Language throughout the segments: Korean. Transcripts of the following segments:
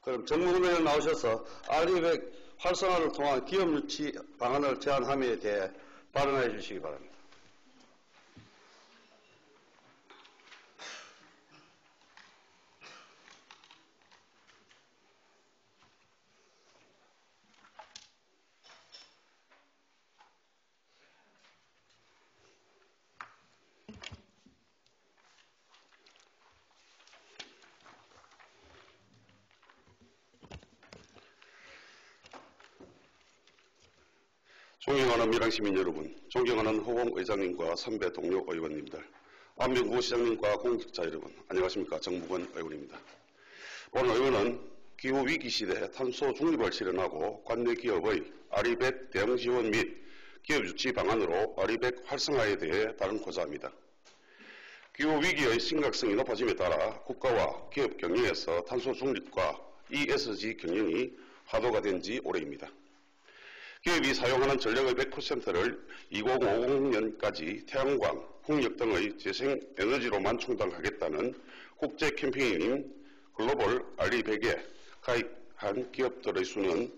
그럼 정무위원 나오셔서 RE100 활성화를 통한 기업 유치 방안을 제안함에 대해 발언해 주시기 바랍니다. 존경하는 밀양시민 여러분, 존경하는 허공 의장님과 선배 동료 의원님들, 안명구 시장님과 공직자 여러분, 안녕하십니까. 정무근 의원입니다. 오늘 의원은 기후위기 시대 탄소 중립을 실현하고 관내 기업의 RE100 대응 지원 및 기업 유치 방안으로 RE100 활성화에 대해 발언고자 합니다. 기후위기의 심각성이 높아짐에 따라 국가와 기업 경영에서 탄소 중립과 ESG 경영이 화두가 된 지 오래입니다. 기업이 사용하는 전력의 100%를 2050년까지 태양광, 풍력 등의 재생에너지로만 충당하겠다는 국제 캠페인인 글로벌 RE100에 가입한 기업들의 수는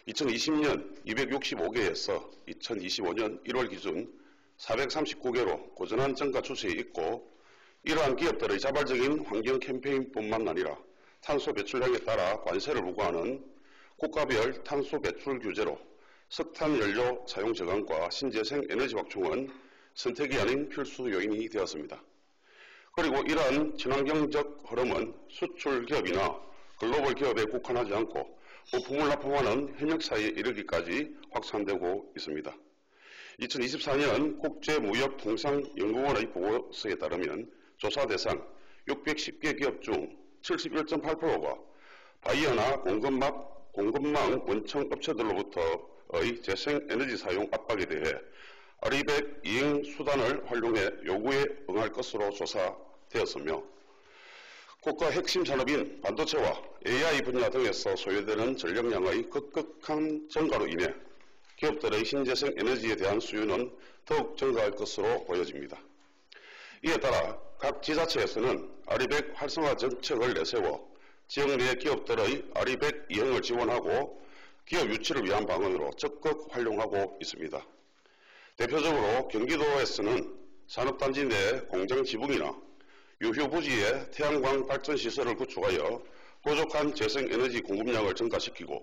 2020년 265개에서 2025년 1월 기준 439개로 꾸준한 증가 추세에 있고, 이러한 기업들의 자발적인 환경 캠페인뿐만 아니라 탄소 배출량에 따라 관세를 부과하는 국가별 탄소 배출 규제로 석탄 연료 사용 저감과 신재생 에너지 확충은 선택이 아닌 필수 요인이 되었습니다. 그리고 이러한 친환경적 흐름은 수출 기업이나 글로벌 기업에 국한하지 않고 부품을 납품하는 현역 사이에 이르기까지 확산되고 있습니다. 2024년 국제무역통상연구원의 보고서에 따르면 조사 대상 610개 기업 중 71.8%가 바이오나 공급망 원청 업체들로부터의 재생에너지 사용 압박에 대해 RE100 이행 수단을 활용해 요구에 응할 것으로 조사되었으며, 국가 핵심 산업인 반도체와 AI 분야 등에서 소요되는 전력량의 급격한 증가로 인해 기업들의 신재생 에너지에 대한 수요는 더욱 증가할 것으로 보여집니다. 이에 따라 각 지자체에서는 RE100 활성화 정책을 내세워 지역 내 기업들의 RE100 이행을 지원하고 기업 유치를 위한 방안으로 적극 활용하고 있습니다. 대표적으로 경기도에서는 산업단지 내 공장 지붕이나 유휴 부지에 태양광 발전 시설을 구축하여 부족한 재생에너지 공급량을 증가시키고,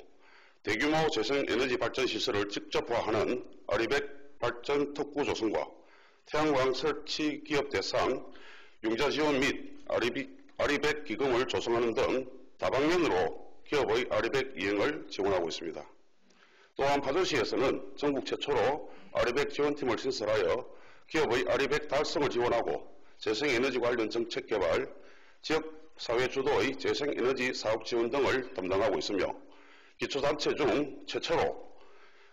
대규모 재생에너지 발전 시설을 직접화하는 RE100 발전 특구 조성과 태양광 설치 기업 대상 융자 지원 및 RE100 기금을 조성하는 등 다방면으로 기업의 RE100 이행을 지원하고 있습니다. 또한 파주시에서는 전국 최초로 RE100 지원팀을 신설하여 기업의 RE100 달성을 지원하고 재생에너지 관련 정책 개발, 지역사회 주도의 재생에너지 사업 지원 등을 담당하고 있으며, 기초단체 중 최초로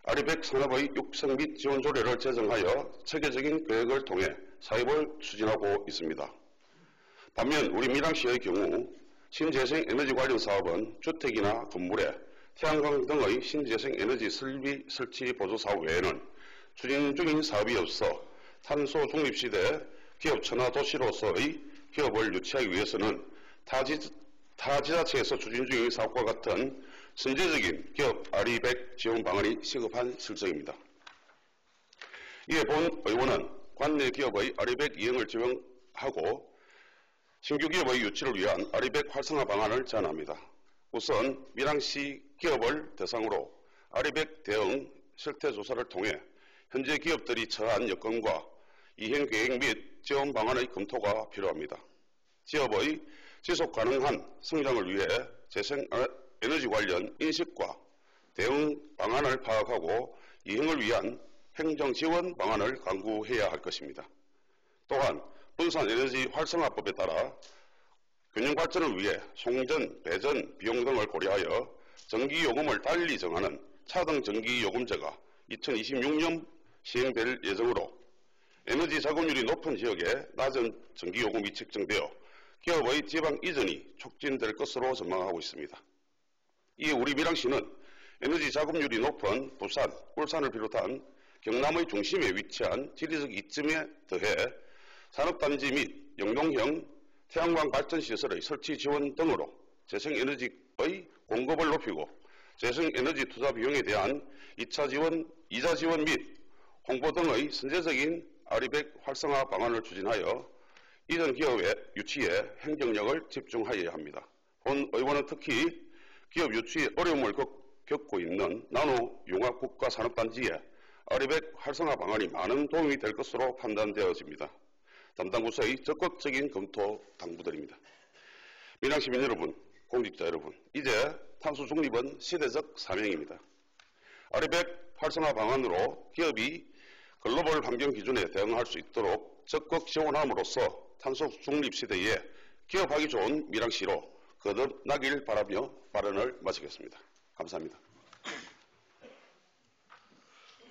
RE100 산업의 육성 및 지원 조례를 제정하여 체계적인 계획을 통해 사업을 추진하고 있습니다. 반면 우리 밀양시의 경우 신재생에너지 관련 사업은 주택이나 건물에 태양광 등의 신재생에너지 설치 보조 사업 외에는 추진 중인 사업이 없어 탄소 중립시대 기업 천하 도시로서의 기업을 유치하기 위해서는 타 지자체에서 추진 중인 사업과 같은 선제적인 기업 RE100 지원 방안이 시급한 실정입니다. 이에 본 의원은 관내 기업의 RE100 이행을 지원하고 신규 기업의 유치를 위한 RE100 활성화 방안을 제안합니다. 우선 밀양시 기업을 대상으로 RE100 대응 실태조사를 통해 현재 기업들이 처한 여건과 이행 계획 및 지원 방안의 검토가 필요합니다. 기업의 지속 가능한 성장을 위해 재생에너지 관련 인식과 대응 방안을 파악하고 이행을 위한 행정 지원 방안을 강구해야 할 것입니다. 또한 분산에너지 활성화법에 따라 균형 발전을 위해 송전, 배전, 비용 등을 고려하여 전기요금을 달리 정하는 차등 전기요금제가 2026년 시행될 예정으로 에너지 자급률이 높은 지역에 낮은 전기요금이 책정되어 기업의 지방 이전이 촉진될 것으로 전망하고 있습니다. 이에 우리 밀양시는 에너지 자급률이 높은 부산, 울산을 비롯한 경남의 중심에 위치한 지리적 이점에 더해 산업단지 및 영동형 태양광 발전시설의 설치 지원 등으로 재생에너지의 공급을 높이고 재생에너지 투자 비용에 대한 2차 지원, 이자 지원 및 홍보 등의 선제적인 아리백 활성화 방안을 추진하여 이전 기업의 유치에 행정력을 집중하여야 합니다. 본 의원은 특히 기업 유치에 어려움을 겪고 있는 나노융합 국가산업단지에 아리백 활성화 방안이 많은 도움이 될 것으로 판단되어집니다. 담당 부서의 적극적인 검토 당부드립니다. 민양시민 여러분, 공직자 여러분, 이제 탄소 중립은 시대적 사명입니다. 아리백 활성화 방안으로 기업이 글로벌 환경 기준에 대응할 수 있도록 적극 지원함으로써 탄소 중립 시대에 기업하기 좋은 밀양시로 거듭나길 바라며 발언을 마치겠습니다. 감사합니다.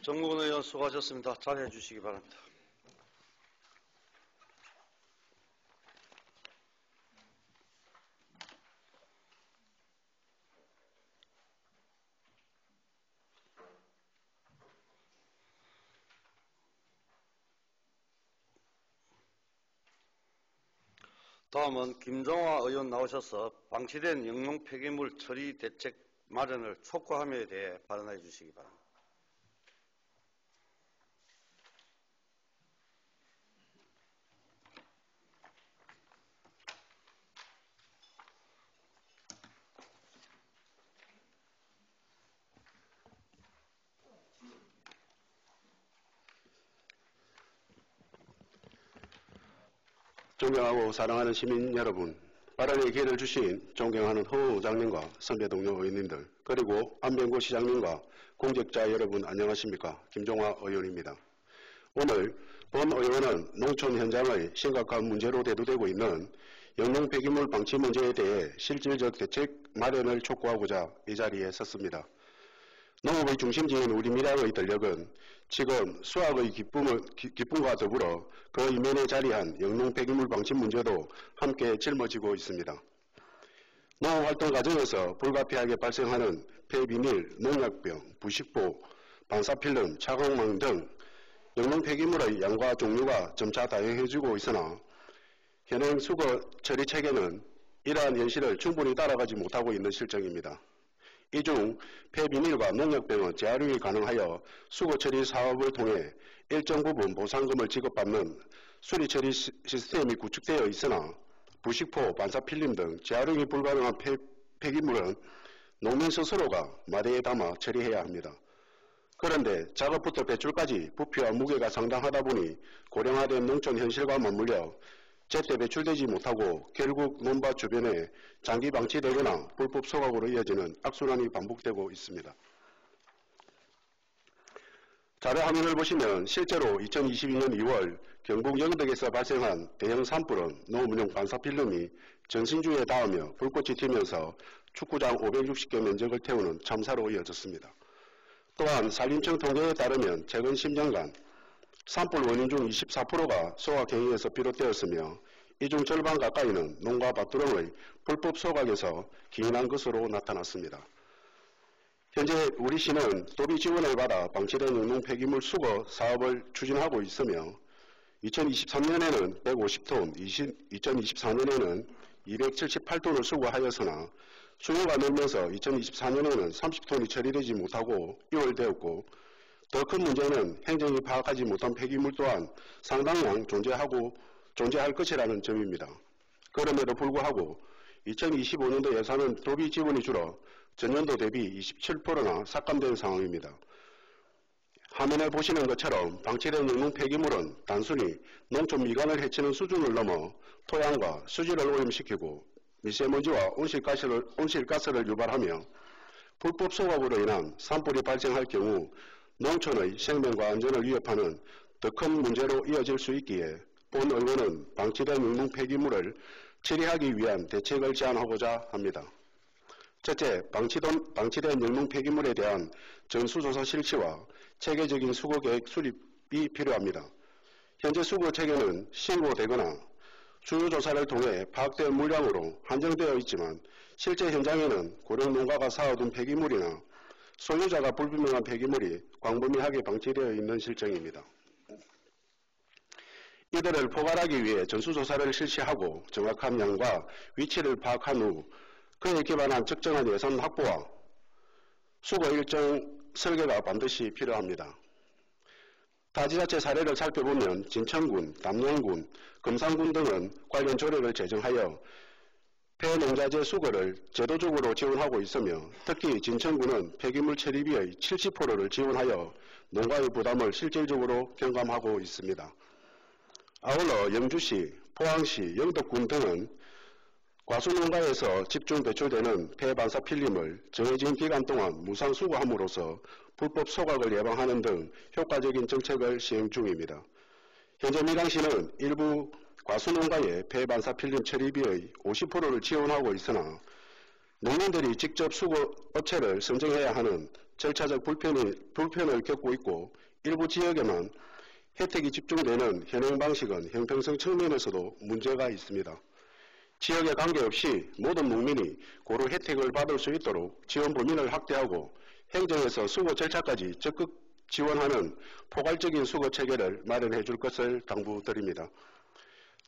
정무근 의원 수고하셨습니다. 자리해 주시기 바랍니다. 다음은 김종화 의원 나오셔서 방치된 영농 폐기물 처리 대책 마련을 촉구함에 대해 발언해 주시기 바랍니다. 존경하고 사랑하는 시민 여러분, 발언의 기회를 주신 존경하는 허 의장님과 선배 동료 의원님들, 그리고 안병구 시장님과 공직자 여러분 안녕하십니까? 김종화 의원입니다. 오늘 본 의원은 농촌 현장의 심각한 문제로 대두되고 있는 영농 폐기물 방치 문제에 대해 실질적 대책 마련을 촉구하고자 이 자리에 섰습니다. 농업의 중심지인 우리 밀양의 전력은 지금 수확의 기쁨과 더불어 그 이면에 자리한 영농 폐기물 방치 문제도 함께 짊어지고 있습니다. 농업활동 과정에서 불가피하게 발생하는 폐비닐, 농약병, 부식포, 반사필름, 차광망 등 영농 폐기물의 양과 종류가 점차 다양해지고 있으나 현행 수거 처리 체계는 이러한 현실을 충분히 따라가지 못하고 있는 실정입니다. 이 중 폐비닐과 농약병은 재활용이 가능하여 수거처리 사업을 통해 일정 부분 보상금을 지급받는 수리처리 시스템이 구축되어 있으나 부식포, 반사필름 등 재활용이 불가능한 폐기물은 농민 스스로가 마대에 담아 처리해야 합니다. 그런데 작업부터 배출까지 부피와 무게가 상당하다 보니 고령화된 농촌 현실과 맞물려 제때 배출되지 못하고 결국 논밭 주변에 장기 방치되거나 불법 소각으로 이어지는 악순환이 반복되고 있습니다. 자료 화면을 보시면 실제로 2022년 2월 경북 영덕에서 발생한 대형 산불은 농업용 반사필름이 전신주에 닿으며 불꽃이 튀면서 축구장 560개 면적을 태우는 참사로 이어졌습니다. 또한 산림청 통계에 따르면 최근 10년간 산불 원인 중 24%가 소각행위에서 비롯되었으며 이 중 절반 가까이는 농가 밭두렁의 불법 소각에서 기인한 것으로 나타났습니다. 현재 우리 시는 도비 지원을 받아 방치된 영농 폐기물 수거 사업을 추진하고 있으며 2023년에는 150톤, 2024년에는 278톤을 수거하였으나 수요가 늘면서 2024년에는 30톤이 처리되지 못하고 6월 되었고 더 큰 문제는 행정이 파악하지 못한 폐기물 또한 상당량 존재할 것이라는 점입니다. 그럼에도 불구하고 2025년도 예산은 도비 지원이 줄어 전년도 대비 27%나 삭감된 상황입니다. 화면에 보시는 것처럼 방치된 영농 폐기물은 단순히 농촌 미관을 해치는 수준을 넘어 토양과 수질을 오염시키고 미세먼지와 온실가스를 유발하며 불법 소각으로 인한 산불이 발생할 경우 농촌의 생명과 안전을 위협하는 더 큰 문제로 이어질 수 있기에 본 의원은 방치된 영농 폐기물을 처리하기 위한 대책을 제안하고자 합니다. 첫째, 방치된 영농 폐기물에 대한 전수조사 실시와 체계적인 수거계획 수립이 필요합니다. 현재 수거체계는 신고되거나 수요조사를 통해 파악된 물량으로 한정되어 있지만 실제 현장에는 고령농가가 쌓아둔 폐기물이나 소유자가 불분명한 폐기물이 광범위하게 방치되어 있는 실정입니다. 이들을 포괄하기 위해 전수조사를 실시하고 정확한 양과 위치를 파악한 후 그에 기반한 적정한 예산 확보와 수거 일정 설계가 반드시 필요합니다. 타 지자체 사례를 살펴보면 진천군, 담양군, 금산군 등은 관련 조례를 제정하여 폐농자재 수거를 제도적으로 지원하고 있으며 특히 진천군은 폐기물 처리비의 70%를 지원하여 농가의 부담을 실질적으로 경감하고 있습니다. 아울러 영주시, 포항시, 영덕군 등은 과수농가에서 집중 배출되는 폐반사 필름을 정해진 기간 동안 무상 수거함으로써 불법 소각을 예방하는 등 효과적인 정책을 시행 중입니다. 현재 밀양시는 일부 과수농가의 폐반사 필름 처리비의 50%를 지원하고 있으나 농민들이 직접 수거 업체를 선정해야 하는 절차적 불편을 겪고 있고 일부 지역에만 혜택이 집중되는 현행 방식은 형평성 측면에서도 문제가 있습니다. 지역에 관계없이 모든 농민이 고루 혜택을 받을 수 있도록 지원 범위를 확대하고 행정에서 수거 절차까지 적극 지원하는 포괄적인 수거 체계를 마련해 줄 것을 당부드립니다.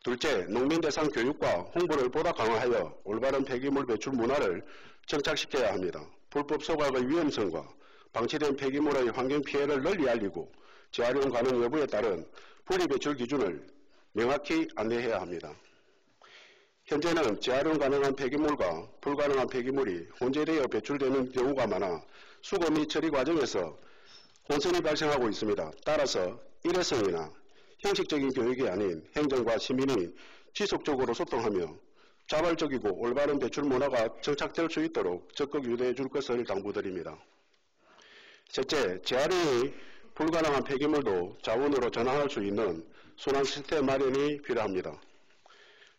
둘째, 농민 대상 교육과 홍보를 보다 강화하여 올바른 폐기물 배출 문화를 정착시켜야 합니다. 불법 소각의 위험성과 방치된 폐기물의 환경 피해를 널리 알리고 재활용 가능 여부에 따른 분리배출 기준을 명확히 안내해야 합니다. 현재는 재활용 가능한 폐기물과 불가능한 폐기물이 혼재되어 배출되는 경우가 많아 수거 및 처리 과정에서 혼선이 발생하고 있습니다. 따라서 일회성이나 형식적인 교육이 아닌 행정과 시민이 지속적으로 소통하며 자발적이고 올바른 배출 문화가 정착될 수 있도록 적극 유도해 줄 것을 당부드립니다. 셋째, 재활용이 불가능한 폐기물도 자원으로 전환할 수 있는 순환 시스템 마련이 필요합니다.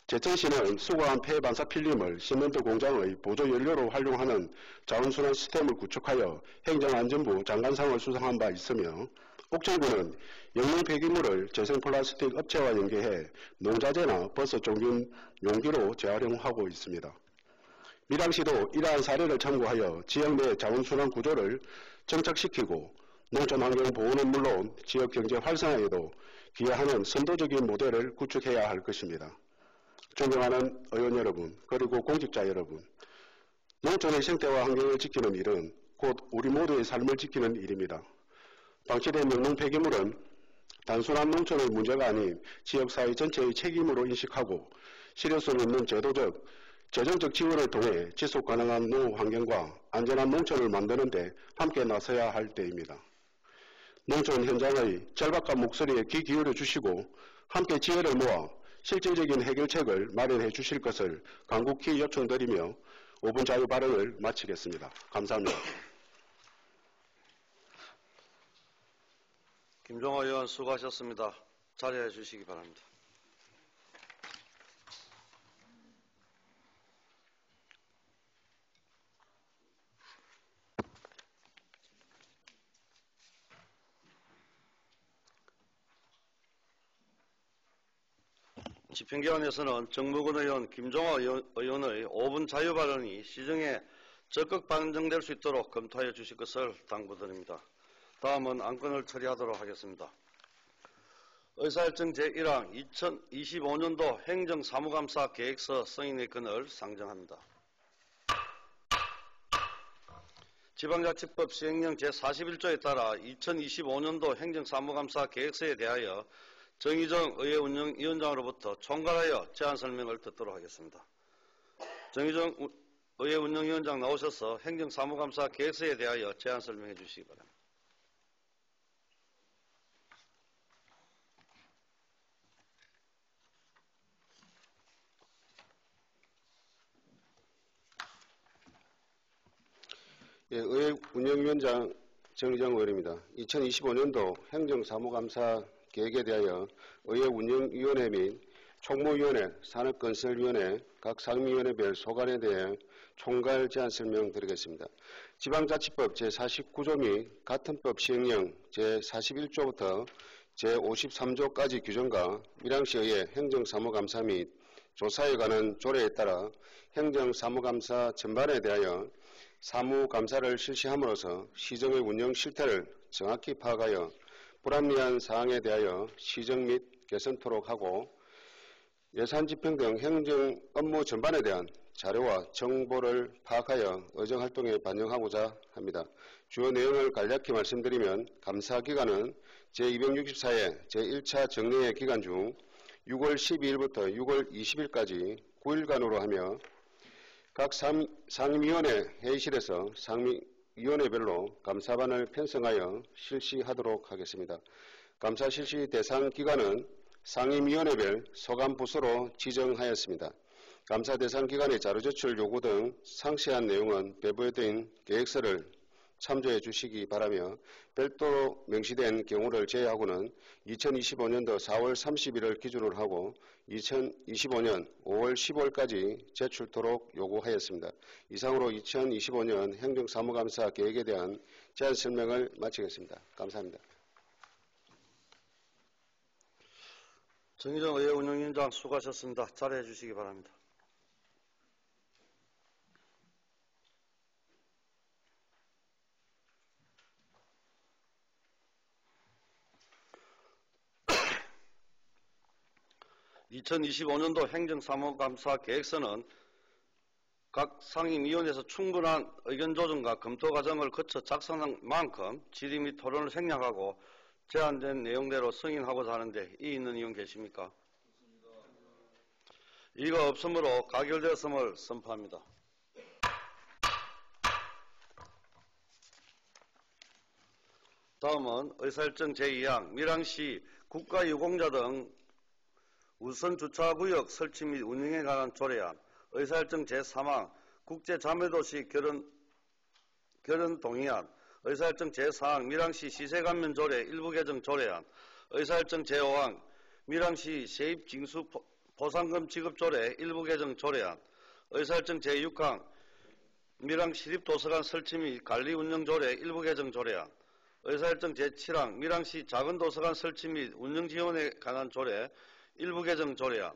제천시는 수거한 폐반사 필름을 시멘트 공장의 보조 연료로 활용하는 자원순환 시스템을 구축하여 행정안전부 장관상을 수상한 바 있으며 옥천군은 영농 폐기물을 재생 플라스틱 업체와 연계해 농자재나 버섯 종균 용기로 재활용하고 있습니다. 밀양시도 이러한 사례를 참고하여 지역 내 자원순환 구조를 정착시키고 농촌환경 보호는 물론 지역 경제 활성화에도 기여하는 선도적인 모델을 구축해야 할 것입니다. 존경하는 의원 여러분, 그리고 공직자 여러분, 농촌의 생태와 환경을 지키는 일은 곧 우리 모두의 삶을 지키는 일입니다. 방치된 영농 폐기물은 단순한 농촌의 문제가 아닌 지역사회 전체의 책임으로 인식하고 실효성 있는 제도적, 재정적 지원을 통해 지속가능한 농업 환경과 안전한 농촌을 만드는 데 함께 나서야 할 때입니다. 농촌 현장의 절박한 목소리에 귀 기울여 주시고 함께 지혜를 모아 실질적인 해결책을 마련해 주실 것을 간곡히 요청드리며 5분 자유 발언을 마치겠습니다. 감사합니다. 김종화 의원 수고하셨습니다. 자리해 주시기 바랍니다. 집행기관에서는 정무근 의원, 김종화 의원의 5분 자유 발언이 시정에 적극 반영될 수 있도록 검토하여 주실 것을 당부드립니다. 다음은 안건을 처리하도록 하겠습니다. 의사일정 제1항 2025년도 행정사무감사 계획서 승인의 건을 상정합니다. 지방자치법 시행령 제41조에 따라 2025년도 행정사무감사 계획서에 대하여 정의정 의회운영위원장으로부터 총괄하여 제안 설명을 듣도록 하겠습니다. 정의정 의회운영위원장 나오셔서 행정사무감사 계획서에 대하여 제안 설명해 주시기 바랍니다. 예, 의회운영위원장 정의정 의원입니다. 2025년도 행정사무감사 계획에 대하여 의회운영위원회 및 총무위원회, 산업건설위원회, 각 상임위원회별 소관에 대해 총괄 제안 설명드리겠습니다. 지방자치법 제49조 및 같은 법 시행령 제41조부터 제53조까지 규정과 밀양시의 행정사무감사 및 조사에 관한 조례에 따라 행정사무감사 전반에 대하여 사무감사를 실시함으로써 시정의 운영 실태를 정확히 파악하여 불합리한 사항에 대하여 시정 및 개선토록 하고 예산 집행 등 행정 업무 전반에 대한 자료와 정보를 파악하여 의정활동에 반영하고자 합니다. 주요 내용을 간략히 말씀드리면 감사기간은 제264회 제1차 정례회 기간 중 6월 12일부터 6월 20일까지 9일간으로 하며 각 상임위원회 회의실에서 상임위원회별로 감사반을 편성하여 실시하도록 하겠습니다. 감사 실시 대상 기관은 상임위원회별 소관부서로 지정하였습니다. 감사 대상 기관의 자료 제출 요구 등 상세한 내용은 배부된 계획서를 참조해 주시기 바라며 별도로 명시된 경우를 제외하고는 2025년도 4월 30일을 기준으로 하고 2025년 5월 15일까지 제출토록 요구하였습니다. 이상으로 2025년 행정사무감사 계획에 대한 제안 설명을 마치겠습니다. 감사합니다. 정의정 의회 운영위원장 수고하셨습니다. 자리해 주시기 바랍니다. (2025년도) 행정사무감사 계획서는 각 상임위원회에서 충분한 의견 조정과 검토 과정을 거쳐 작성한 만큼 질의 및 토론을 생략하고 제한된 내용대로 승인하고자 하는데 이의 있는 의원 계십니까? 이의가 없으므로 가결되었음을 선포합니다. 다음은 의사일정 제2항 밀양시 국가유공자 등 우선주차구역 설치 및 운영에 관한 조례안, 의사일정 제3항 국제자매도시 결연동의안, 의사일정 제4항 밀양시 시세감면 조례 일부 개정 조례안, 의사일정 제5항 밀양시 세입징수 보상금 지급 조례 일부 개정 조례안, 의사일정 제6항 밀양시립도서관 설치 및 관리 운영 조례 일부 개정 조례안, 의사일정 제7항 밀양시 작은도서관 설치 및 운영 지원에 관한 조례 일부 개정 조례안,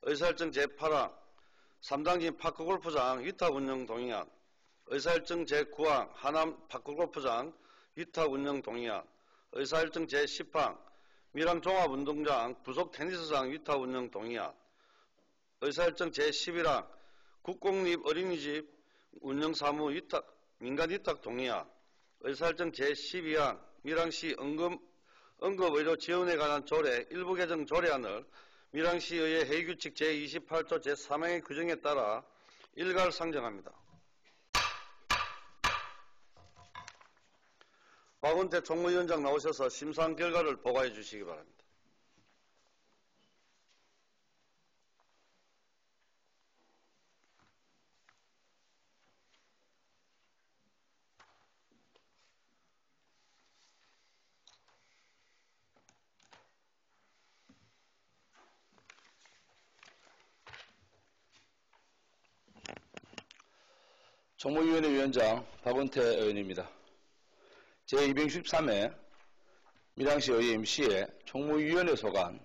의사일정 제8항 3당진 파크골프장 위탁 운영 동의안, 의사일정 제9항 하남 파크골프장 위탁 운영 동의안, 의사일정 제10항 밀양 종합운동장 부속 테니스장 위탁 운영 동의안, 의사일정 제11항 국공립 어린이집 운영 사무 위탁 민간 위탁 동의안, 의사일정 제12항 밀양시 응급의료 지원에 관한 조례 일부 개정 조례안을 밀양시의회 회의규칙 제28조 제3항의 규정에 따라 일괄 상정합니다. 박원태 총무위원장 나오셔서 심사한 결과를 보고해 주시기 바랍니다. 총무위원회 위원장 박원태 의원입니다. 제263회 밀양시의회 임시회 총무위원회 소관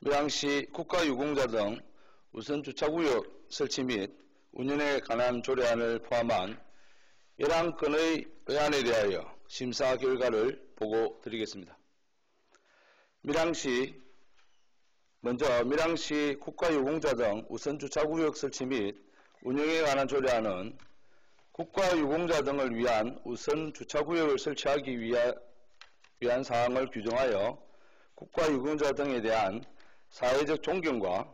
밀양시 국가유공자 등 우선주차구역 설치 및 운영에 관한 조례안을 포함한 11건의 의안에 대하여 심사 결과를 보고드리겠습니다. 먼저 밀양시 국가유공자 등 우선주차구역 설치 및 운영에 관한 조례안은 국가유공자 등을 위한 우선 주차구역을 설치하기 위한 사항을 규정하여 국가유공자 등에 대한 사회적 존경과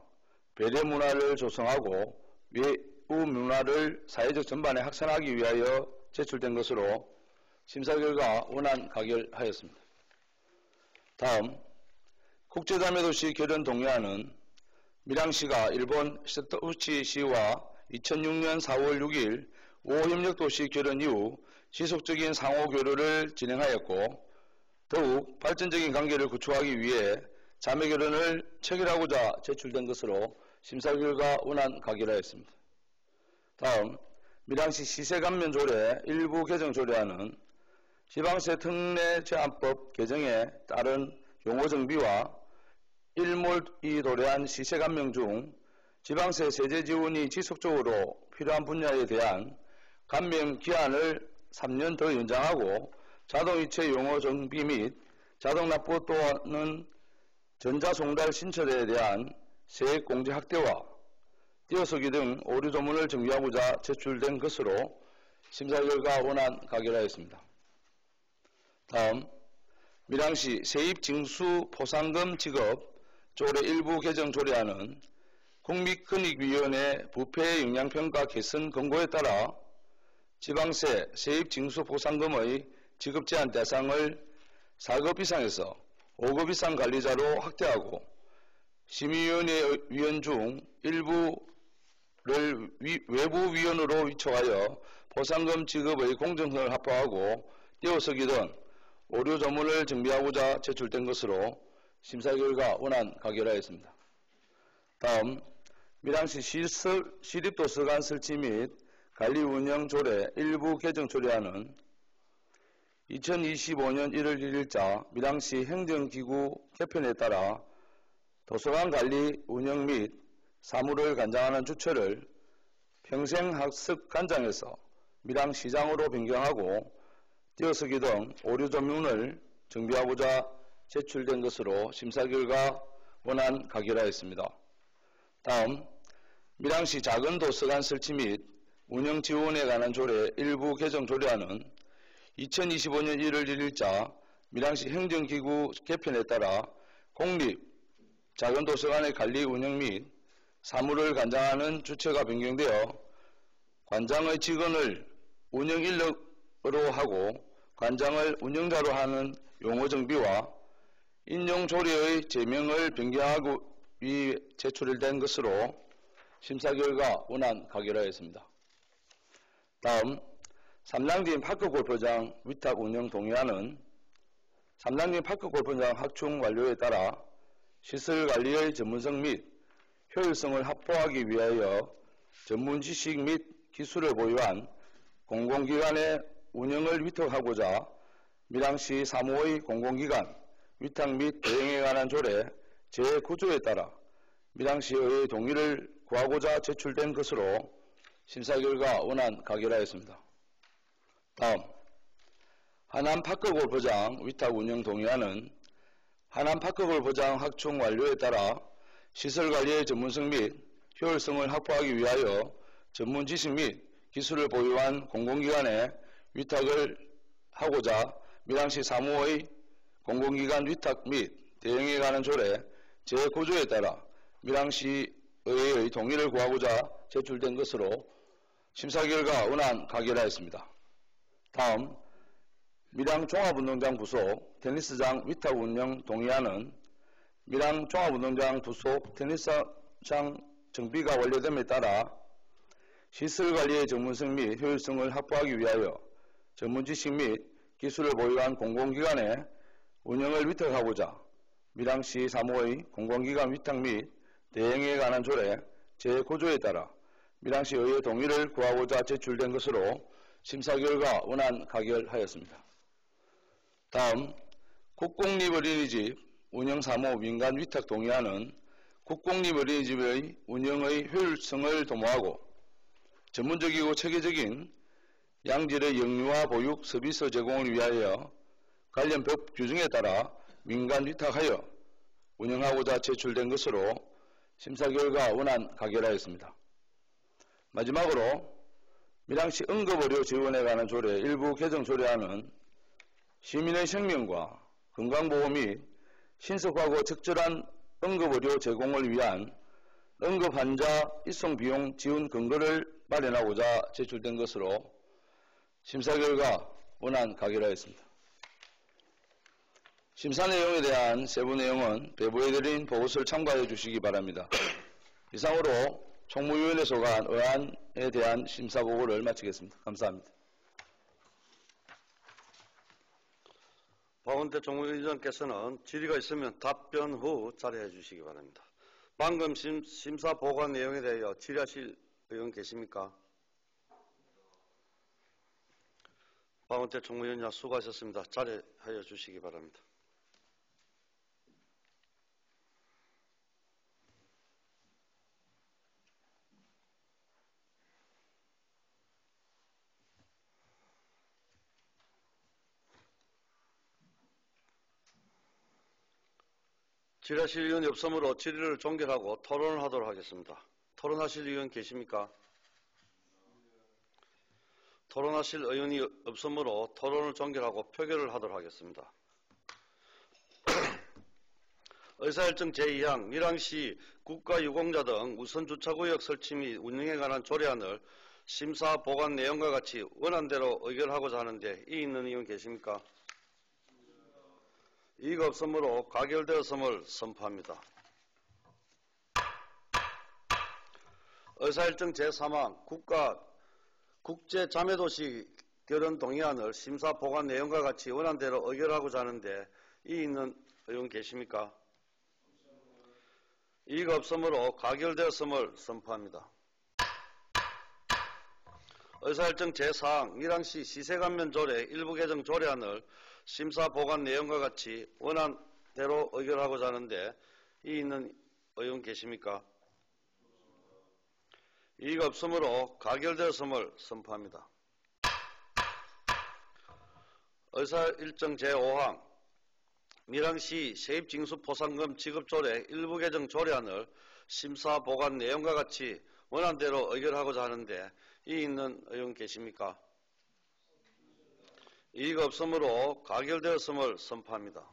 배려 문화를 조성하고 외우 문화를 사회적 전반에 확산하기 위하여 제출된 것으로 심사 결과 원안 가결하였습니다. 다음 국제자매도시 결연동의안은 밀양시가 일본 세토우치시와 2006년 4월 6일 5호 협력도시 결연 이후 지속적인 상호교류를 진행하였고 더욱 발전적인 관계를 구축하기 위해 자매결연을 체결하고자 제출된 것으로 심사 결과 원안 가결하였습니다. 다음 밀양시 시세감면 조례 일부 개정 조례안은 지방세 특례 제한법 개정에 따른 용어 정비와 일몰이 도래한 시세감면 중 지방세 세제 지원이 지속적으로 필요한 분야에 대한 감면 기한을 3년 더 연장하고 자동이체 용어 정비 및 자동납부 또는 전자송달 신청에 대한 세액공제 확대와 띄어쓰기 등 오류 조문을 정비하고자 제출된 것으로 심사 결과 원안 가결하였습니다. 다음, 밀양시 세입징수 포상금 지급 조례 일부 개정 조례안은 국민권익위원회 부패 영향평가 개선 권고에 따라 지방세 세입징수 포상금의 지급 제한 대상을 4급 이상에서 5급 이상 관리자로 확대하고 심의위원회 위원 중 일부를 외부 위원으로 위촉하여 포상금 지급의 공정성을 확보하고 띄어쓰기 등 오류 조문을 정비하고자 제출된 것으로 심사 결과 원안 가결하였습니다. 다음, 밀양시 시립도서관 설치 및 관리 운영 조례 일부 개정 조례안은 2025년 1월 1일자 밀양시 행정기구 개편에 따라 도서관 관리 운영 및 사무를 관장하는 주체를 평생학습관장에서 밀양시장으로 변경하고 띄어쓰기 등 오류 조문을 정비하고자 제출된 것으로 심사 결과 원안 가결하였습니다. 다음, 밀양시 작은 도서관 설치 및 운영 지원에 관한 조례 일부 개정 조례안은 2025년 1월 1일자 밀양시 행정기구 개편에 따라 공립 작은 도서관의 관리 운영 및 사무를 관장하는 주체가 변경되어 관장의 직원을 운영 인력으로 하고 관장을 운영자로 하는 용어 정비와 인용 조례의 제명을 변경하기 위해 제출된 것으로 심사 결과 원안 가결하였습니다. 다음, 삼랑진 파크골프장 위탁 운영 동의안은 삼랑진 파크골프장 확충 완료에 따라 시설관리의 전문성 및 효율성을 확보하기 위하여 전문 지식 및 기술을 보유한 공공기관의 운영을 위탁하고자 밀양시 사무의 공공기관 위탁 및 대행에 관한 조례 제9조에 따라 밀양시의 동의를 구하고자 제출된 것으로 심사 결과 원안 가결하였습니다. 다음, 하남파크골프장 위탁 운영 동의안은 하남파크골프장 확충 완료에 따라 시설관리의 전문성 및 효율성을 확보하기 위하여 전문 지식 및 기술을 보유한 공공기관에 위탁을 하고자 밀양시 사무의 공공기관 위탁 및 대행에 관한 조례 제9조에 따라 밀양시의회의 동의를 구하고자 제출된 것으로 심사 결과 원안 가결하였습니다. 다음, 밀양종합운동장 부속 테니스장 위탁 운영 동의안은 밀양종합운동장 부속 테니스장 정비가 완료됨에 따라 시설관리의 전문성 및 효율성을 확보하기 위하여 전문지식 및 기술을 보유한 공공기관에 운영을 위탁하고자 밀양시 사무의 공공기관 위탁 및 대행에 관한 조례 제9조에 따라 밀양시의회 동의를 구하고자 제출된 것으로 심사 결과 원안 가결하였습니다. 다음, 국공립어린이집 운영사무 민간 위탁 동의안은 국공립어린이집의 운영의 효율성을 도모하고 전문적이고 체계적인 양질의 영유아 보육 서비스 제공을 위하여 관련 법 규정에 따라 민간 위탁하여 운영하고자 제출된 것으로 심사 결과 원안 가결하였습니다. 마지막으로 밀양시 응급의료 지원에 관한 조례 일부 개정 조례안은 시민의 생명과 건강보호 및 신속하고 적절한 응급의료 제공을 위한 응급환자 입송비용 지원 근거를 마련하고자 제출된 것으로 심사 결과 원안 가결하였습니다. 심사 내용에 대한 세부 내용은 배부해드린 보고서를 참고해 주시기 바랍니다. 이상으로 총무위원회 소관 의안에 대한 심사 보고를 마치겠습니다. 감사합니다. 박원태 총무위원장께서는 질의가 있으면 답변 후 자리해 주시기 바랍니다. 방금 심사 보고한 내용에 대하여 질의하실 의원 계십니까? 박원태 총무위원장 수고하셨습니다. 자리하여 주시기 바랍니다. 질의하실 의원이 없으므로 질의를 종결하고 토론을 하도록 하겠습니다. 토론하실 의원 계십니까? 토론하실 의원이 없으므로 토론을 종결하고 표결을 하도록 하겠습니다. 의사일정 제2항 밀양시 국가유공자 등 우선주차구역 설치 및 운영에 관한 조례안을 심사 보관 내용과 같이 원안대로 의결하고자 하는데 이의 있는 의원 계십니까? 이의가 없으므로 가결되었음을 선포합니다. 의사일정 제3항 국제자매도시 결연동의안을 심사 보관 내용과 같이 원안대로 의결하고자 하는데 이의 있는 의원 계십니까? 이의가 없으므로 가결되었음을 선포합니다. 의사일정 제4항 밀양시 시세감면 조례 일부 개정 조례안을 심사 보관 내용과 같이 원안대로 의결하고자 하는데 이의 있는 의원 계십니까? 이의가 없으므로 가결되었음을 선포합니다. 의사일정 제5항 밀양시 세입징수 포상금 지급조례 일부 개정 조례안을 심사 보관 내용과 같이 원안대로 의결하고자 하는데 이의 있는 의원 계십니까? 이의가 없으므로 가결되었음을 선포합니다.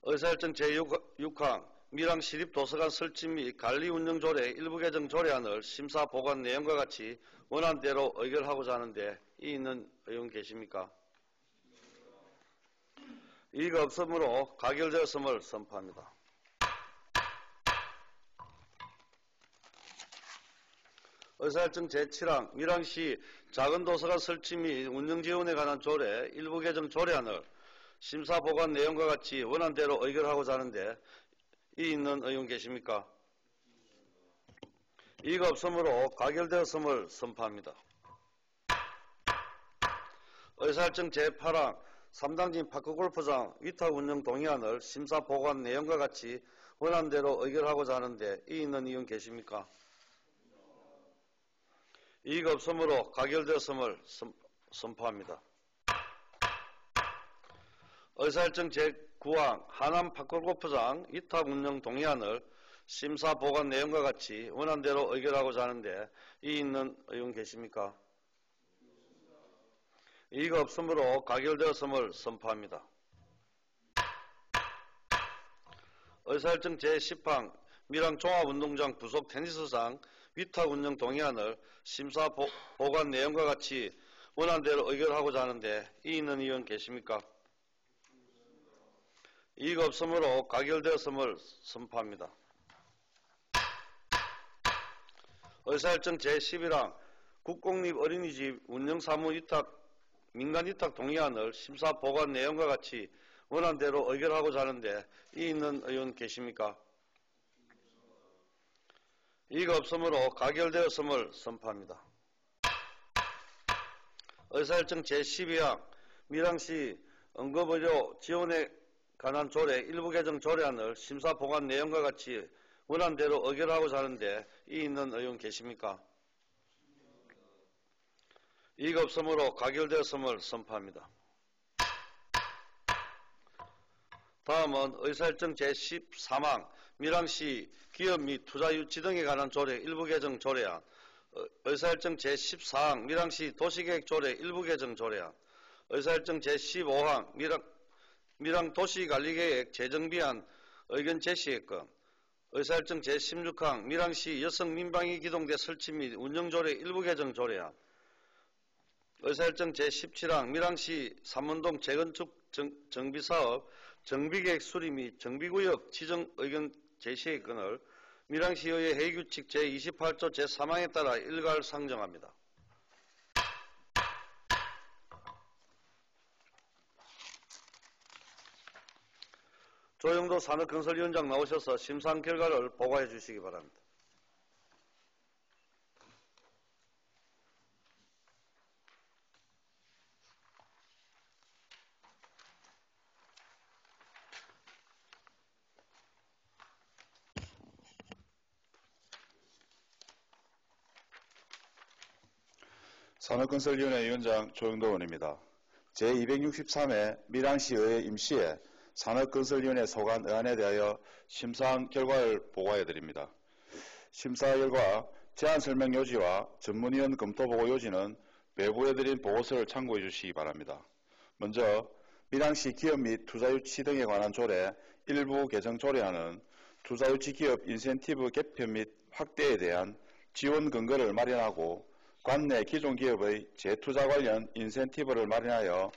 의사일정 제6항 밀양시립도서관 설치 및 관리 운영 조례 일부 개정 조례안을 심사 보관 내용과 같이 원안대로 의결하고자 하는데 이의 있는 의원 계십니까? 이의가 없으므로 가결되었음을 선포합니다. 의사일정 제7항 밀양시 작은도서관 설치 및 운영 지원에 관한 조례 일부 개정 조례안을 심사 보관 내용과 같이 원안대로 의결하고자 하는데 이의 있는 의원 계십니까? 이의가 없으므로 가결되었음을 선포합니다. 의사일정 제8항 3당진 파크골프장 위탁 운영 동의안을 심사 보관 내용과 같이 원안대로 의결하고자 하는데 이의 있는 의원 계십니까? 이의가 없으므로 가결되었음을 선포합니다. 의사일정 제9항 하남 파크골프장 위탁 운영 동의안을 심사 보관 내용과 같이 원안대로 의결하고자 하는데 이의 있는 의원 계십니까? 이의가 없으므로 가결되었음을 선포합니다. 의사일정 제10항 밀양 종합운동장 부속 테니스장 위탁 운영 동의안을 심사 보관 내용과 같이 원안대로 의결하고자 하는데 이의 있는 의원 계십니까? 이의가 없으므로 가결되었음을 선포합니다. 의사일정 제11항 국공립 어린이집 운영사무 위탁 민간 위탁 동의안을 심사 보관 내용과 같이 원안대로 의결하고자 하는데 이의 있는 의원 계십니까? 이의가 없으므로 가결되었음을 선포합니다. 의사일정 제12항 밀양시 응급의료 지원에 관한 조례 일부 개정 조례안을 심사 보관 내용과 같이 원안대로 의결하고자 하는데 이의 있는 의원 계십니까? 이의가 없으므로 가결되었음을 선포합니다. 다음은 의사일정 제13항 밀양시 기업 및 투자 유치 등에 관한 조례 일부 개정 조례안, 의사일정 제14항 밀양시 도시계획 조례 일부 개정 조례안, 의사일정 제15항 밀양 도시관리계획 재정비안 의견 제시했건, 의사일정 제16항 밀양시 여성 민방위 기동대 설치 및 운영조례 일부 개정 조례안, 의사일정 제17항 밀양시 삼문동 재건축 정비사업 정비계획 수립 및 정비구역 지정 의견 제시의건을 밀양시의회 회의규칙 제28조 제3항에 따라 일괄 상정합니다. 조영도 산업건설위원장 나오셔서 심사한 결과를 보고해 주시기 바랍니다. 산업건설위원회 위원장 조영도 의원입니다. 제263회 밀양시의회 임시회 산업건설위원회 소관 의안에 대하여 심사한 결과를 보고해 드립니다. 심사 결과 제안 설명 요지와 전문위원 검토 보고 요지는 배부해 드린 보고서를 참고해 주시기 바랍니다. 먼저 밀양시 기업 및 투자유치 등에 관한 조례 일부 개정 조례안은 투자유치 기업 인센티브 개편 및 확대에 대한 지원 근거를 마련하고 관내 기존 기업의 재투자 관련 인센티브를 마련하여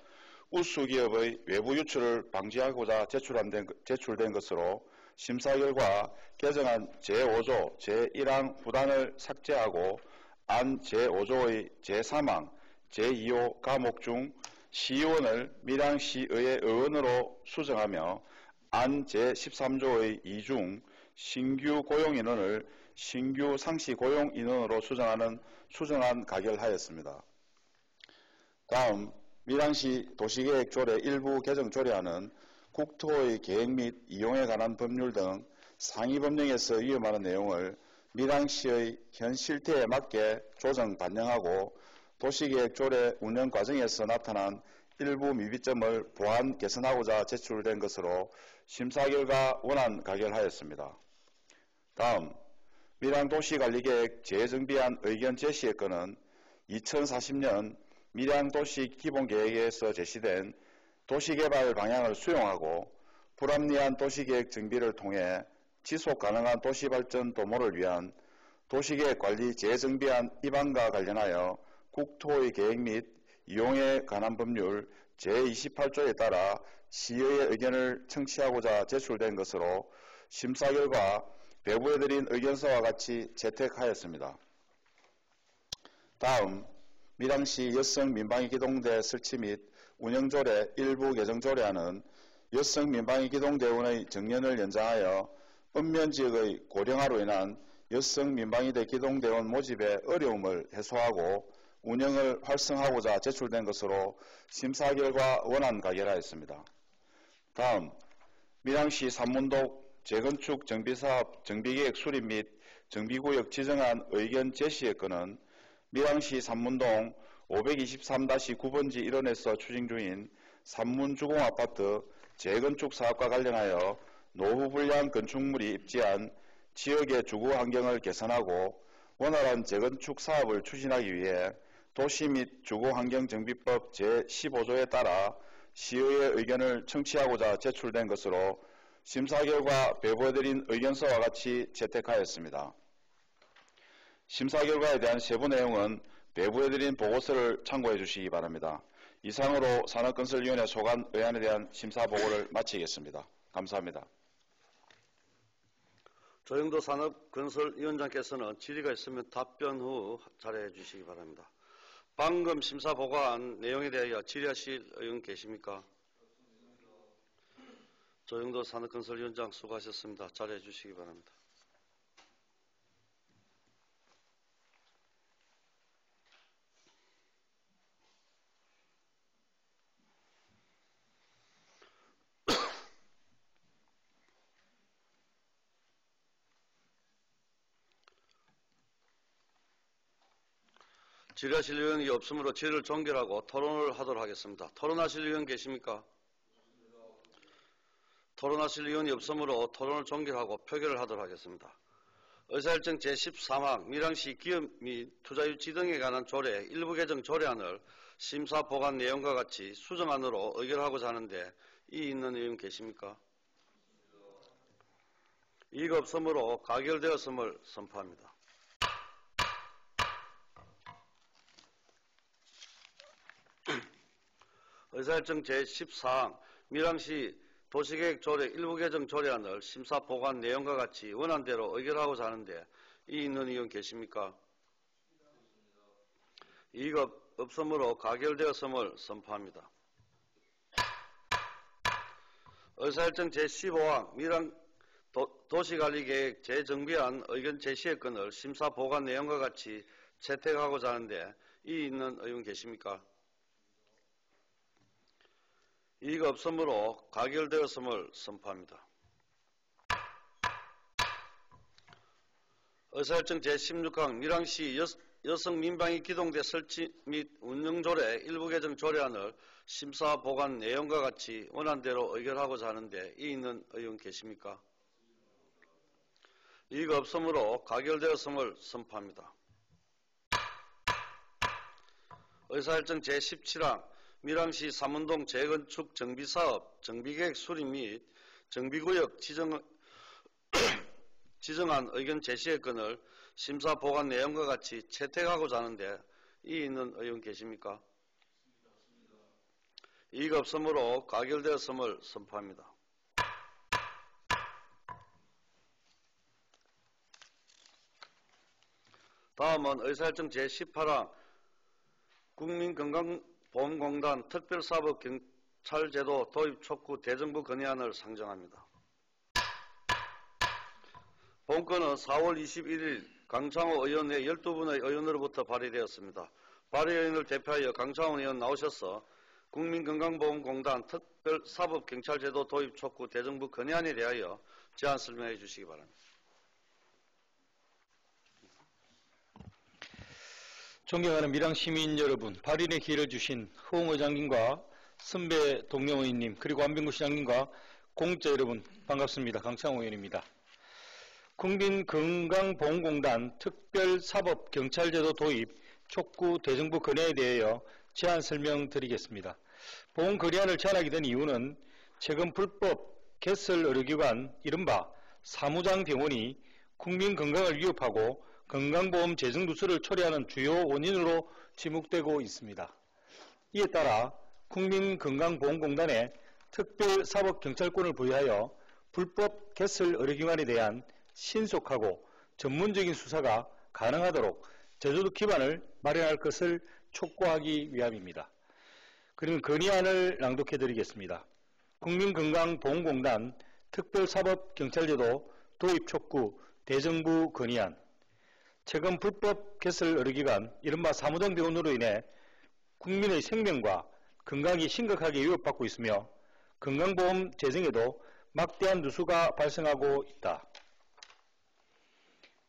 우수 기업의 외부 유출을 방지하고자 제출된 것으로 심사 결과 개정안 제5조 제1항 후단을 삭제하고 안 제5조의 제3항 제2호 과목 중 시의원을 밀양시의회 의원으로 수정하며 안 제13조의 2중 신규 고용인원을 신규 상시 고용인원으로 수정안 가결하였습니다. 다음 밀양시 도시계획조례 일부 개정 조례안은 국토의 계획 및 이용에 관한 법률 등 상위 법령에서 위임하는 내용을 밀양시의 현 실태에 맞게 조정 반영하고 도시계획조례 운영 과정에서 나타난 일부 미비점을 보완 개선하고자 제출된 것으로 심사 결과 원안 가결하였습니다. 다음 밀양도시관리계획 재정비안 의견 제시의 건은 2040년 밀양도시기본계획에서 제시된 도시개발 방향을 수용하고 불합리한 도시계획 정비를 통해 지속가능한 도시발전 도모를 위한 도시계획관리 재정비안 입안과 관련하여 국토의 계획 및 이용에 관한 법률 제28조에 따라 시의회 의견을 청취하고자 제출된 것으로 심사 결과 배부해드린 의견서와 같이 채택하였습니다. 다음 밀양시 여성민방위기동대 설치 및 운영조례 일부 개정조례안은 여성민방위기동대원의 정년을 연장하여 읍면지역의 고령화로 인한 여성민방위대 기동대원 모집의 어려움을 해소하고 운영을 활성화하고자 제출된 것으로 심사 결과 원안 가결하였습니다. 다음 밀양시 산문동 재건축 정비사업 정비계획 수립 및 정비구역 지정안 의견 제시의 건은 밀양시 산문동 523-9번지 1원에서 추진 중인 산문주공아파트 재건축 사업과 관련하여 노후불량 건축물이 입지한 지역의 주거 환경을 개선하고 원활한 재건축 사업을 추진하기 위해 도시 및 주거환경정비법 제15조에 따라 시의회 의견을 청취하고자 제출된 것으로 심사 결과 배부해드린 의견서와 같이 채택하였습니다. 심사 결과에 대한 세부 내용은 배부해드린 보고서를 참고해 주시기 바랍니다. 이상으로 산업건설위원회 소관 의안에 대한 심사 보고를 마치겠습니다. 감사합니다. 조영도 산업건설위원장께서는 질의가 있으면 답변 후 자리해 주시기 바랍니다. 방금 심사 보고한 내용에 대하여 질의하실 의원 계십니까? 조영도 산업건설위원장 수고하셨습니다. 자리해 주시기 바랍니다. 질의하실 의원이 없으므로 질의를 종결하고 토론을 하도록 하겠습니다. 토론하실 의원 계십니까? 토론하실 의원이 없으므로 토론을 종결하고 표결을 하도록 하겠습니다. 의사일정 제13항 밀양시 기업 및 투자유치 등에 관한 조례 일부 개정 조례안을 심사 보관 내용과 같이 수정안으로 의결하고자 하는데 이의 있는 의원 계십니까? 이의가 없으므로 가결되었음을 선포합니다. 의사일정 제14항 밀양시 도시계획 조례 일부 개정 조례안을 심사 보관 내용과 같이 원안대로 의결하고자 하는데 이의 있는 의원 계십니까? 이의가 없으므로 가결되었음을 선포합니다. 의사일정 제15항 밀양 도시관리계획 재정비안 의견 제시의 건을 심사 보관 내용과 같이 채택하고자 하는데 이의 있는 의원 계십니까? 이의가 없으므로 가결되었음을 선포합니다. 의사일정 제16항 밀양시 여성 민방위 기동대 설치 및 운영조례 일부 개정 조례안을 심사 보관 내용과 같이 원안대로 의결하고자 하는데 이의 있는 의원 계십니까? 이의가 없으므로 가결되었음을 선포합니다. 의사일정 제17항 밀양시 삼원동 재건축 정비사업 정비계획 수립 및 정비구역 지정안 의견 제시의 건을 심사 보관 내용과 같이 채택하고자 하는데 이의 있는 의원 계십니까? 이의가 없으므로 가결되었음을 선포합니다. 다음은 의사일정 제18항 국민건강보험공단 특별사법경찰제도 도입 촉구 대정부 건의안을 상정합니다. 본건은 4월 21일 강창호 의원 외 12분의 의원으로부터 발의되었습니다. 발의의원을 대표하여 강창호 의원 나오셔서 국민건강보험공단 특별사법경찰제도 도입 촉구 대정부 건의안에 대하여 제안 설명해 주시기 바랍니다. 존경하는 밀양 시민 여러분, 발의의 기회를 주신 허웅 의장님과 선배 동료 의원님 그리고 안병구 시장님과 공직자 여러분 반갑습니다. 강창호 의원입니다. 국민건강보험공단 특별사법경찰제도 도입 촉구 대정부 건의에 대하여 제안 설명드리겠습니다. 보험 건의안을 제안하게 된 이유는 최근 불법 개설 의료기관 이른바 사무장 병원이 국민 건강을 위협하고 건강보험 재정 누수를 초래하는 주요 원인으로 지목되고 있습니다. 이에 따라 국민건강보험공단에 특별사법경찰권을 부여하여 불법 개설 의료기관에 대한 신속하고 전문적인 수사가 가능하도록 제도적 기반을 마련할 것을 촉구하기 위함입니다. 그러면 건의안을 낭독해 드리겠습니다. 국민건강보험공단 특별사법경찰제도 도입 촉구 대정부 건의안. 최근 불법 개설 의료기관 이른바 사무장 병원으로 인해 국민의 생명과 건강이 심각하게 위협받고 있으며 건강보험 재정에도 막대한 누수가 발생하고 있다.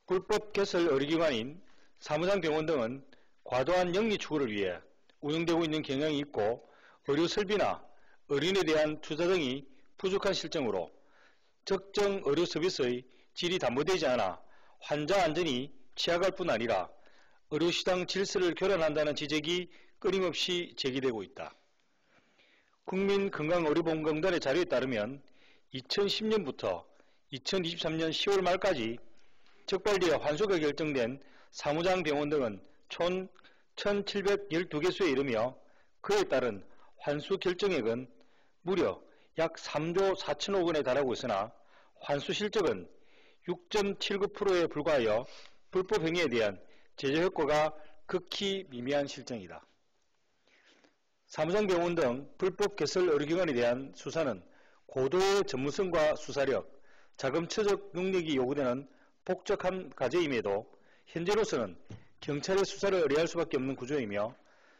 불법 개설 의료기관인 사무장 병원 등은 과도한 영리 추구를 위해 운영되고 있는 경향이 있고 의료 설비나 의료인에 대한 투자 등이 부족한 실정으로 적정 의료 서비스의 질이 담보되지 않아 환자 안전이 취약할 뿐 아니라 의료시장 질서를 교란한다는 지적이 끊임없이 제기되고 있다. 국민건강의료보험공단의 자료에 따르면 2010년부터 2023년 10월 말까지 적발되어 환수가 결정된 사무장 병원 등은 총 1,712개소에 이르며 그에 따른 환수 결정액은 무려 약 3조 4천억 원에 달하고 있으나 환수 실적은 6.79%에 불과하여 불법 행위에 대한 제재 효과가 극히 미미한 실정이다. 사무장 병원 등 불법 개설 의료기관에 대한 수사는 고도의 전문성과 수사력, 자금 처적 능력이 요구되는 복잡한 과제임에도 현재로서는 경찰의 수사를 의뢰할 수밖에 없는 구조이며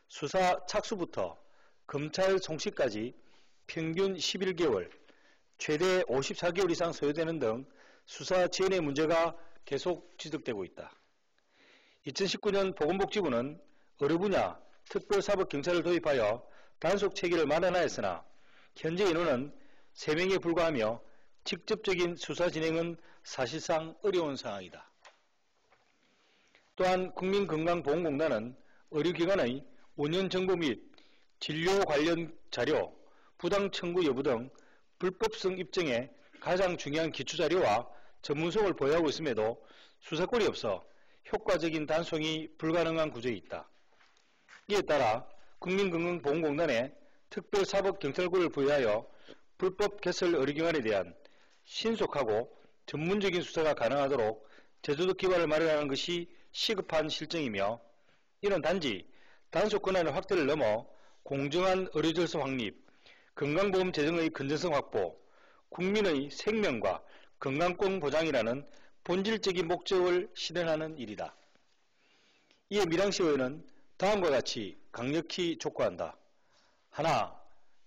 수사 착수부터 검찰 송치까지 평균 11개월, 최대 54개월 이상 소요되는 등 수사 지연의 문제가 계속 지적되고 있다. 2019년 보건복지부는 의료 분야 특별사법경찰을 도입하여 단속 체계를 마련하였으나 현재 인원은 3명에 불과하며 직접적인 수사 진행은 사실상 어려운 상황이다. 또한 국민건강보험공단은 의료기관의 운영 정보 및 진료 관련 자료, 부당 청구 여부 등 불법성 입증에 가장 중요한 기초자료와 전문성을 보유하고 있음에도 수사권이 없어 효과적인 단속이 불가능한 구조에 있다. 이에 따라 국민건강보험공단에 특별사법경찰권을 부여하여 불법 개설 의료기관에 대한 신속하고 전문적인 수사가 가능하도록 제도적 기반을 마련하는 것이 시급한 실정이며 이는 단지 단속 권한의 확대를 넘어 공정한 의료질서 확립, 건강보험 재정의 건전성 확보, 국민의 생명과 건강권 보장이라는 본질적인 목적을 실현하는 일이다. 이에 밀양시 의회는 다음과 같이 강력히 촉구한다. 하나,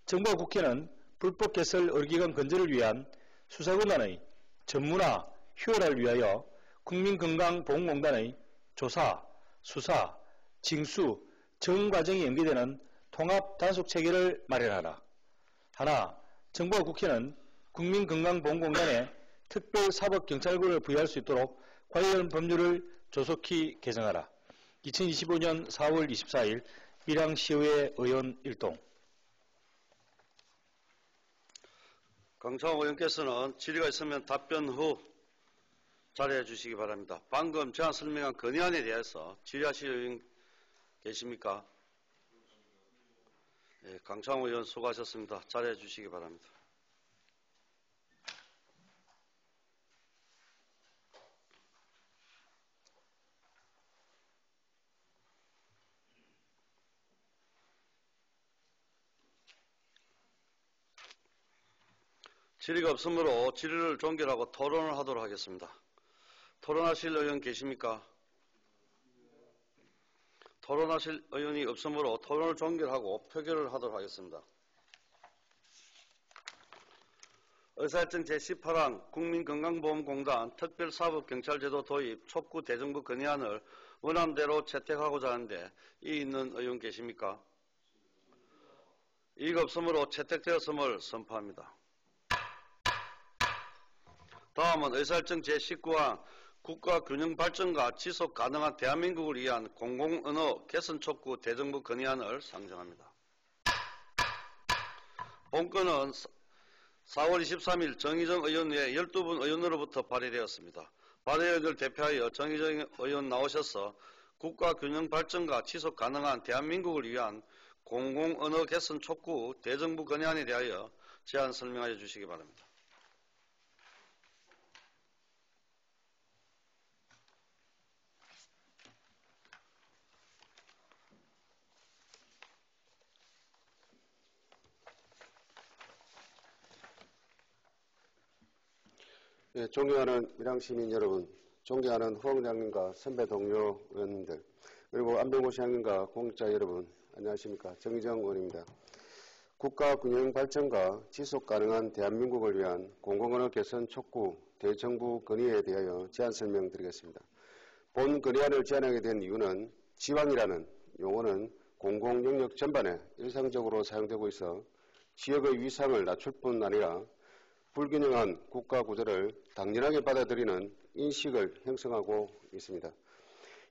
정부와 국회는 불법 개설 의료기관 건전을 위한 수사권한의 전문화, 효율화를 위하여 국민건강보험공단의 조사, 수사, 징수, 정응 과정이 연계되는 통합 단속 체계를 마련하라. 하나, 정부와 국회는 국민건강보험공단에 특별사법경찰권을 부여할 수 있도록 관련 법률을 조속히 개정하라. 2025년 4월 24일 밀양시의회 의원 일동. 강창호 의원께서는 질의가 있으면 답변 후 자리해 주시기 바랍니다. 방금 제가 설명한 건의안에 대해서 질의하실 의원 계십니까? 네, 강창호 의원 수고하셨습니다. 자리해 주시기 바랍니다. 질의가 없으므로 질의를 종결하고 토론을 하도록 하겠습니다. 토론하실 의원 계십니까? 토론하실 의원이 없으므로 토론을 종결하고 표결을 하도록 하겠습니다. 의사일정 제18항 국민건강보험공단 특별사법경찰제도 도입 촉구 대정부 건의안을 원안대로 채택하고자 하는데 이 있는 의원 계십니까? 이가 없으므로 채택되었음을 선포합니다. 다음은 의사일정 제19항 국가균형발전과 지속가능한 대한민국을 위한 공공언어 개선 촉구 대정부 건의안을 상정합니다. 본건은 4월 23일 정의정 의원 외 12분 의원으로부터 발의되었습니다. 발의의원을 대표하여 정의정 의원 나오셔서 국가균형발전과 지속가능한 대한민국을 위한 공공언어 개선 촉구 대정부 건의안에 대하여 제안 설명하여 주시기 바랍니다. 예, 존경하는 밀양시민 여러분, 존경하는 후원장님과 선배 동료 의원님들, 그리고 안병호 시장님과 공직자 여러분, 안녕하십니까. 정의정 의원입니다. 국가균형발전과 지속가능한 대한민국을 위한 공공언어 개선 촉구 대정부 건의에 대하여 제안 설명드리겠습니다. 본 건의안을 제안하게 된 이유는 지방이라는 용어는 공공영역 전반에 일상적으로 사용되고 있어 지역의 위상을 낮출 뿐 아니라 불균형한 국가구조를 당연하게 받아들이는 인식을 형성하고 있습니다.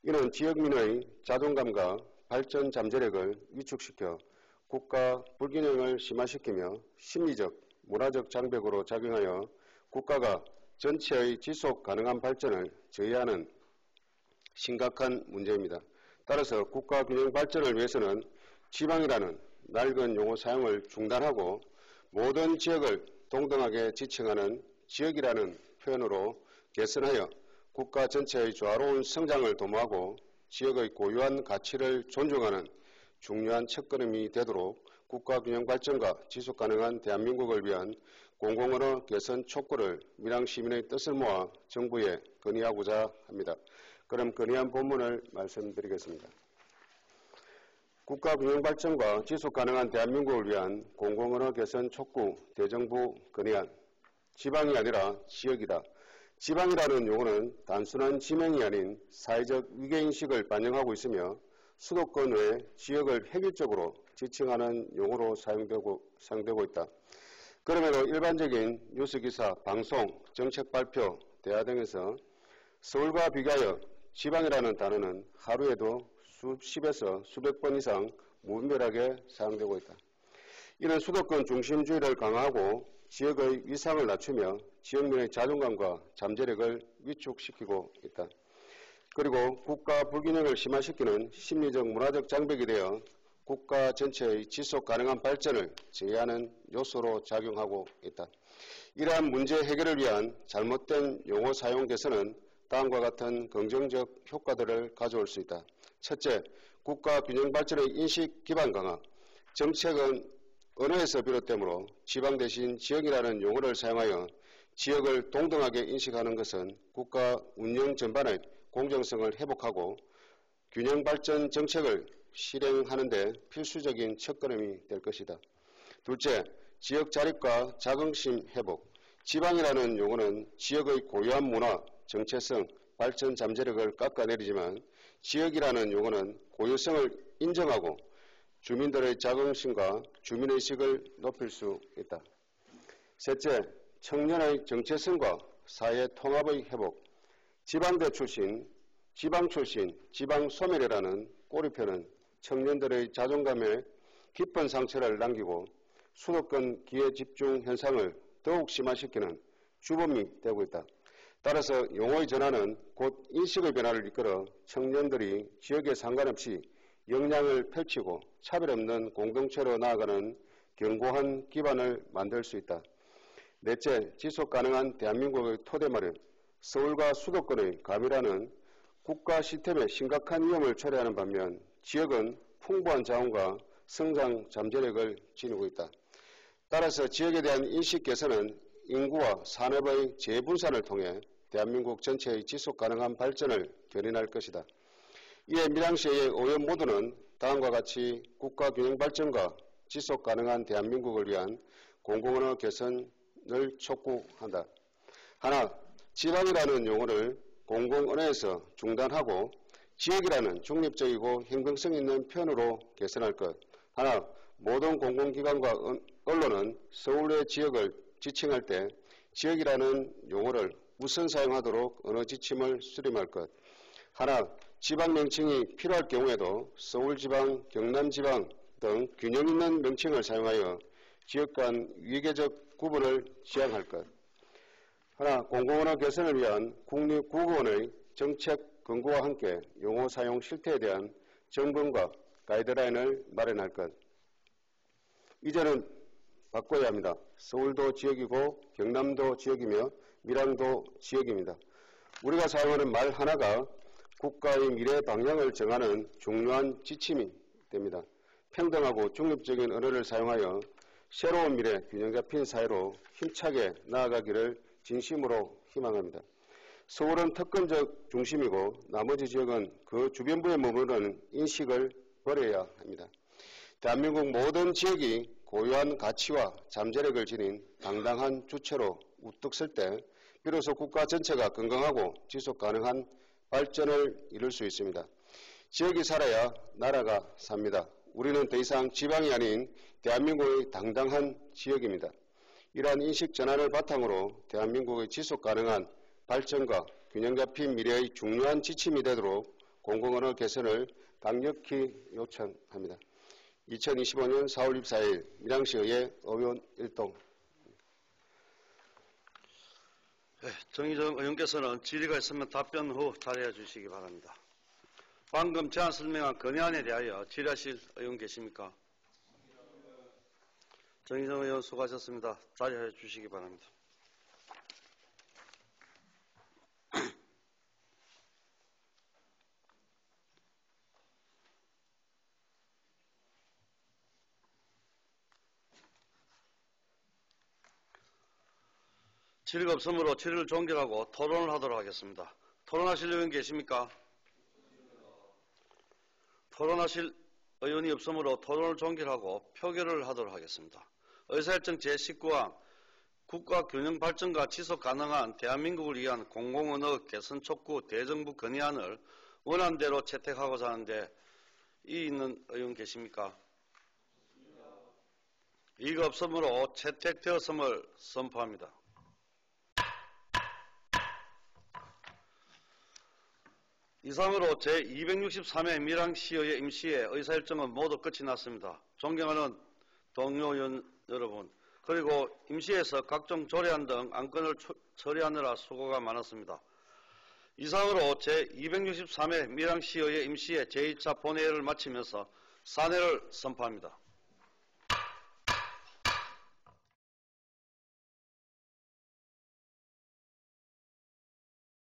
이는 지역민의 자존감과 발전 잠재력을 위축시켜 국가 불균형을 심화시키며 심리적, 문화적 장벽으로 작용하여 국가가 전체의 지속 가능한 발전을 저해하는 심각한 문제입니다. 따라서 국가 균형 발전을 위해서는 지방이라는 낡은 용어 사용을 중단하고 모든 지역을 동등하게 지칭하는 지역이라는 표현으로 개선하여 국가 전체의 조화로운 성장을 도모하고 지역의 고유한 가치를 존중하는 중요한 첫걸음이 되도록 국가균형 발전과 지속가능한 대한민국을 위한 공공언어 개선 촉구를 밀양시민의 뜻을 모아 정부에 건의하고자 합니다. 그럼 건의안 본문을 말씀드리겠습니다. 국가균형 발전과 지속가능한 대한민국을 위한 공공언어 개선 촉구 대정부 건의안. 지방이 아니라 지역이다. 지방이라는 용어는 단순한 지명이 아닌 사회적 위계인식을 반영하고 있으며 수도권 외 지역을 획일적으로 지칭하는 용어로 사용되고 있다. 그럼에도 일반적인 뉴스기사, 방송, 정책 발표, 대화 등에서 서울과 비교하여 지방이라는 단어는 하루에도 수십에서 수백 번 이상 무분별하게 사용되고 있다. 이는 수도권 중심주의를 강화하고 지역의 위상을 낮추며 지역민의 자존감과 잠재력을 위축시키고 있다. 그리고 국가 불균형을 심화시키는 심리적 문화적 장벽이 되어 국가 전체의 지속 가능한 발전을 제해하는 요소로 작용하고 있다. 이러한 문제 해결을 위한 잘못된 용어 사용 개선은 다음과 같은 긍정적 효과들을 가져올 수 있다. 첫째, 국가 균형 발전의 인식 기반 강화. 정책은 언어에서 비롯되므로 지방 대신 지역이라는 용어를 사용하여 지역을 동등하게 인식하는 것은 국가 운영 전반의 공정성을 회복하고 균형 발전 정책을 실행하는 데 필수적인 첫걸음이 될 것이다. 둘째, 지역 자립과 자긍심 회복. 지방이라는 용어는 지역의 고유한 문화, 정체성, 발전 잠재력을 깎아내리지만 지역이라는 용어는 고유성을 인정하고 주민들의 자긍심과 주민의식을 높일 수 있다. 셋째, 청년의 정체성과 사회 통합의 회복. 지방대 출신, 지방 출신, 지방 소멸이라는 꼬리표는 청년들의 자존감에 깊은 상처를 남기고 수도권 기회 집중 현상을 더욱 심화시키는 주범이 되고 있다. 따라서 용어의 전환은 곧 인식의 변화를 이끌어 청년들이 지역에 상관없이 역량을 펼치고 차별 없는 공동체로 나아가는 견고한 기반을 만들 수 있다. 넷째, 지속가능한 대한민국의 토대 마련. 서울과 수도권의 가밀화는 국가 시스템에 심각한 위험을 초래하는 반면 지역은 풍부한 자원과 성장 잠재력을 지니고 있다. 따라서 지역에 대한 인식 개선은 인구와 산업의 재분산을 통해 대한민국 전체의 지속가능한 발전을 견인할 것이다. 이에 밀양시의 의원 모두는 다음과 같이 국가균형 발전과 지속가능한 대한민국을 위한 공공언어 개선을 촉구한다. 하나, 지방이라는 용어를 공공언어에서 중단하고 지역이라는 중립적이고 형평성 있는 표현으로 개선할 것. 하나, 모든 공공기관과 언론은 서울의 지역을 지칭할 때 지역이라는 용어를 우선 사용하도록 언어 지침을 수립할 것. 하나, 지방 명칭이 필요할 경우에도 서울지방, 경남지방 등 균형 있는 명칭을 사용하여 지역 간 위계적 구분을 지향할 것. 하나, 공공언어 개선을 위한 국립국어원의 정책 권고와 함께 용어 사용 실태에 대한 점검과 가이드라인을 마련할 것. 이제는 바꿔야 합니다. 서울도 지역이고 경남도 지역이며 밀양도 지역입니다. 우리가 사용하는 말 하나가 국가의 미래 방향을 정하는 중요한 지침이 됩니다. 평등하고 중립적인 언어를 사용하여 새로운 미래 균형 잡힌 사회로 힘차게 나아가기를 진심으로 희망합니다. 서울은 특권적 중심이고 나머지 지역은 그 주변부에 머무르는 인식을 버려야 합니다. 대한민국 모든 지역이 고유한 가치와 잠재력을 지닌 당당한 주체로 우뚝 설 때 비로소 국가 전체가 건강하고 지속 가능한 발전을 이룰 수 있습니다. 지역이 살아야 나라가 삽니다. 우리는 더 이상 지방이 아닌 대한민국의 당당한 지역입니다. 이러한 인식 전환을 바탕으로 대한민국의 지속 가능한 발전과 균형 잡힌 미래의 중요한 지침이 되도록 공공언어 개선을 강력히 요청합니다. 2025년 4월 24일 밀양시의회 의원 일동. 정의정 의원께서는 질의가 있으면 답변 후 발의해 주시기 바랍니다. 방금 제안 설명한 건의안에 대하여 질의하실 의원 계십니까? 정의정 의원 수고하셨습니다. 자리해 주시기 바랍니다. 질의가 없으므로 질의를 종결하고 토론을 하도록 하겠습니다. 토론하실 의원 계십니까? 토론하실 의원이 없으므로 토론을 종결하고 표결을 하도록 하겠습니다. 의사일정 제19항 국가균형 발전과 지속 가능한 대한민국을 위한 공공언어 개선 촉구 대정부 건의안을 원안대로 채택하고자 하는데 이의 있는 의원 계십니까? 이의가 없으므로 채택되었음을 선포합니다. 이상으로 제263회 밀양시의회 임시회 의사일정은 모두 끝이 났습니다. 존경하는 동료 의원 여러분, 그리고 임시회에서 각종 조례안 등 안건을 처리하느라 수고가 많았습니다. 이상으로 제263회 밀양시의회 임시회 제2차 본회의를 마치면서 산회를 선포합니다.